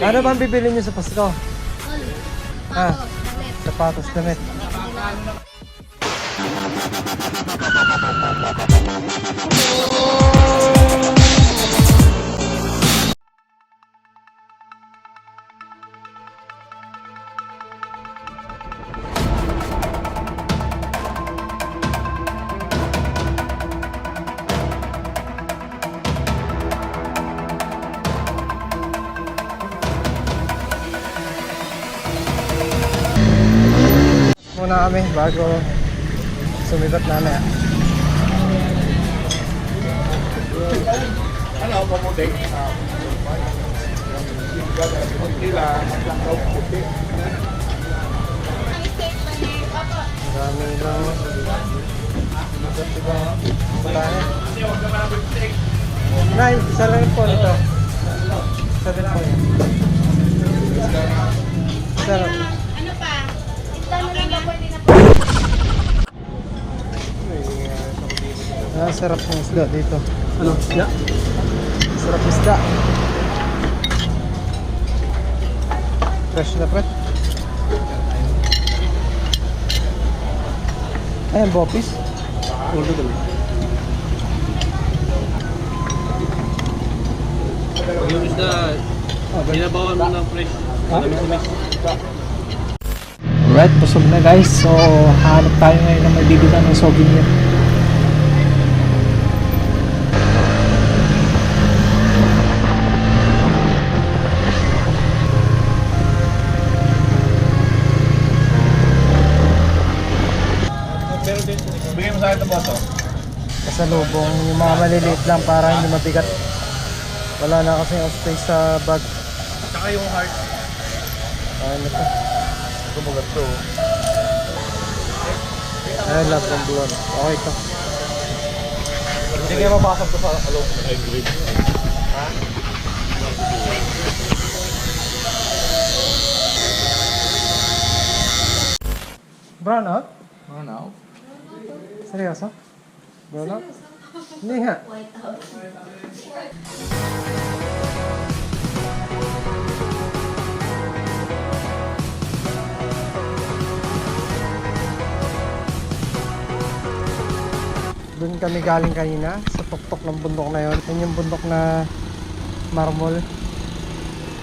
Ano bang bibili niyo sa Pasko? Ah, Damit. sapatos, damit. Muna kami bago sumibat namin. Ano po mo din? Marami lang. Iba-iba. Marami. Nay, isa lang po nito. Isa din po yan. Isa lang. Ano pa? Isda na lang ba pwede na po? Sarap ng isda dito. Ano? Ya. Sarap isda. Fresh na fresh. Ayan, bopis. Ulo ko. Yung isda, binabawan mo ng fresh. Alright, busog na guys. So, hanap tayo ngayon ng may bibigan ng souvenir. Bigay mo sa akin ito, boss. Kasalubong, yung mga maliliit lang para hindi mabigat. Wala na kasi yung space sa bag. Tsaka yung heart. Ano to? Kumagat to. Ay, love ng blonde. Okay to. Hindi kaya mapasok to sa along. Ay, great. Ha? Brown out? Ano? Seryoso? Brown out? Hindi nga. Doon kami galing kanina sa tuktok ng bundok na yon. Yan yung bundok na marmol.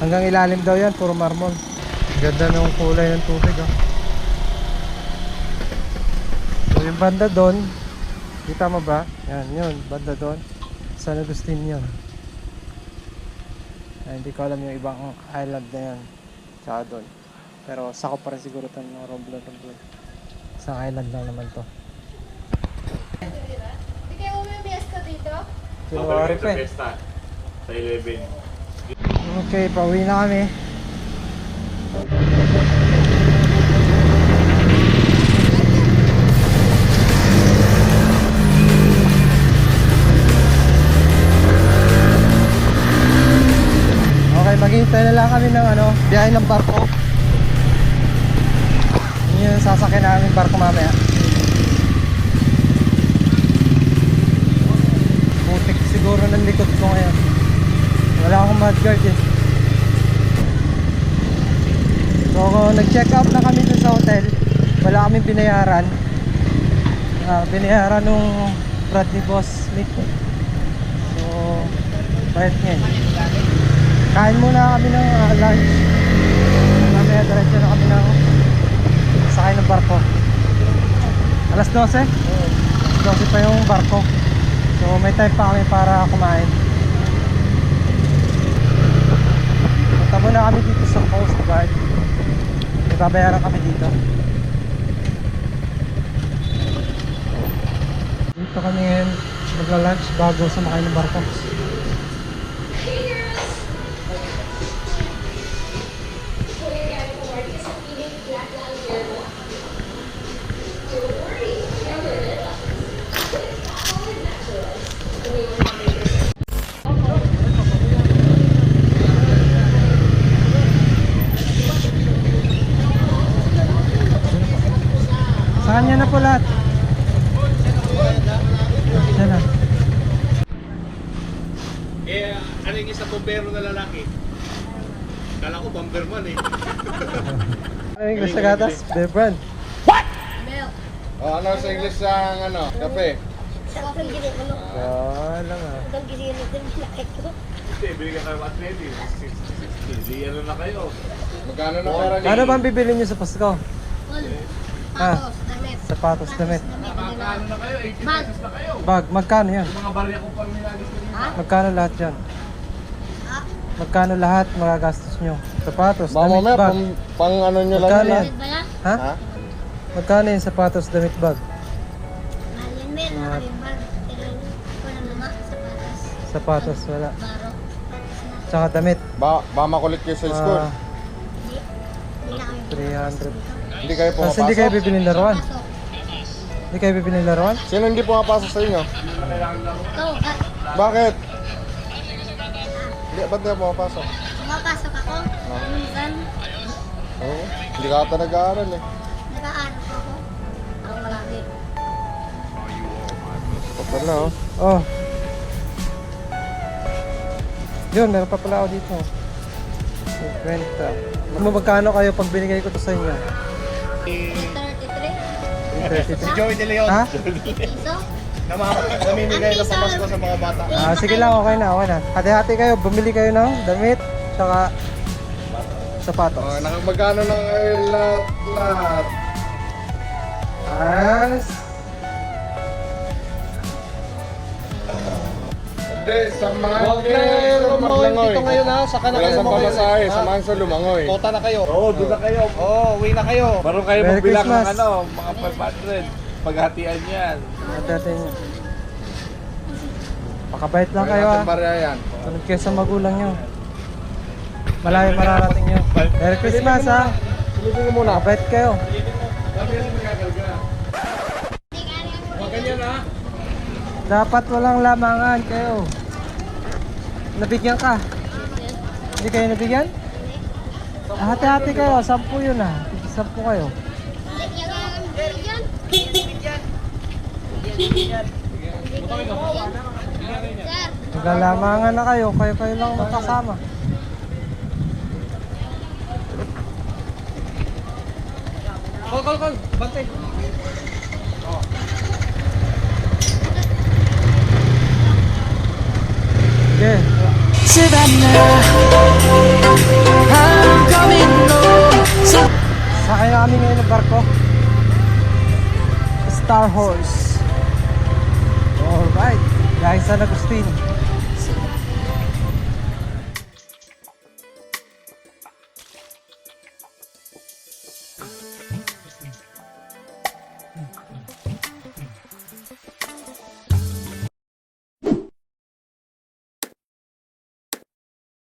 Hanggang ilalim daw yan, puro marmol. Ganda ng kulay ng tubig, oh. So yung banda doon, kita mo ba? Yan, yun, banda doon. San Agustin yun. Ay, hindi ko alam yung ibang island na yan. Tsaka doon. Pero sakop pa rin siguro ito ng Romblon. Isang island lang naman to. Hindi kayo umimiesta dito? January pa eh. Sa 11. Okay, pauwi na kami. Okay, maghihintay na lang kami ng biyahe ng barko. Yun yung sasakyan namin barko mamaya. Putik siguro ng likod ko ngayon. Wala akong mudguard eh. So nag-check out na kami dun sa hotel. Wala kaming binayaran. Binayaran nung brad ni Boss Nick. So bayad niya eh. Kain muna kami ng lunch. Mamaya diretso na kami ng sakay ng barko. Alas 12? 12 pa yung barko. So may time pa kami para kumain. Punta muna kami dito sa Coast Guard. May babayaran kami dito. Dito kami ngayon magla-lunch bago sumakay ng barko. Saan niya na po lahat? Siya na. Ano yung isang bumbero na lalaki? Kala ko Bomberman eh. Ano yung English na gatas? Bear brand. Milk. Oh, ano sa English ang ano? Kape? Coffee gini ko. Wala nga. Itong gini din laki ko. Hindi, binigyan kayo at ready. 60. Di ano na kayo. Magkano na pera niyo? Ano bang bibili nyo sa Pasko? Full. Ah. Patos, damit. Sapatos, damit. Nakakaano na kayo? 80 Bag. pesos na kayo. Bag, magkano yan? Yung mga barya ko pang nilagis ko dito. Ha? Magkano lahat yan? Ah, Magkano lahat magagastos nyo? Sapatos, Baka damit, mamaya, bag. pang ano nyo lang Magkano yun. yan? damit ba yan? Ha? Ha? Magkano yung sapatos, damit, bag? Mahal yan, men. Maraming bag. Pero wala naman sa patas. Sapatos, wala. Baro. Patas na. Tsaka damit. Ba makulit kayo sa school? Ah, Hindi. Hindi na kami 300. Hindi kayo Tapos hindi kayo pumapasok? bibili laruan? Pasok. Hindi kayo bibili laruan? Sino hindi pumapasok sa inyo? Ikaw, Bakit? Hindi, ba't di pumapasok? pumapasok ako. Minsan, Oo. Hindi ka ata nag-aaral eh. nag-aano ko ako. Ako malagi. Kapal na oh. Oh. Yun, meron pa pala ako dito. 50. Magkano kayo pag binigay ko to sa inyo? 33. 33. Joey De Leon. Ha? Piso. Namimigay na pamasko sa mga bata. Ah, sige lang, okay na, okay na. Hati-hati kayo, bumili kayo ng damit, tsaka sapatos. Oh, magkano na kayo lahat? As... Hindi, samahan Huwag kayo na lumangoy dito ngayon ha. Saka na Wala kayo sa lumangoy. pamasahe, Ha? samahan sa lumangoy. Kota na kayo. Oo, doon na kayo. Oo, uwi na kayo. Meron kayo Merry magbilang ng Christmas. ano, mga 500. Paghatian yan. Hati-hati nyo. Pakabait lang kayo Natin ha. barya yan. Sunod kayo sa magulang nyo. Malayo mararating nyo. Merry Christmas ha. Silipin ko muna. Pakabait kayo. Ganyan ha. Dapat walang lamangan kayo. Nabigyan ka? Hindi kayo nabigyan? Ah, hati-hati kayo, 10 yun ah. 10 kayo. Naglalamangan na kayo, kayo lang magkasama. Kol. Bantay. Okay. Sakay na kami ngayon ng barko. Star Horse. Alright, guys, San Agustin.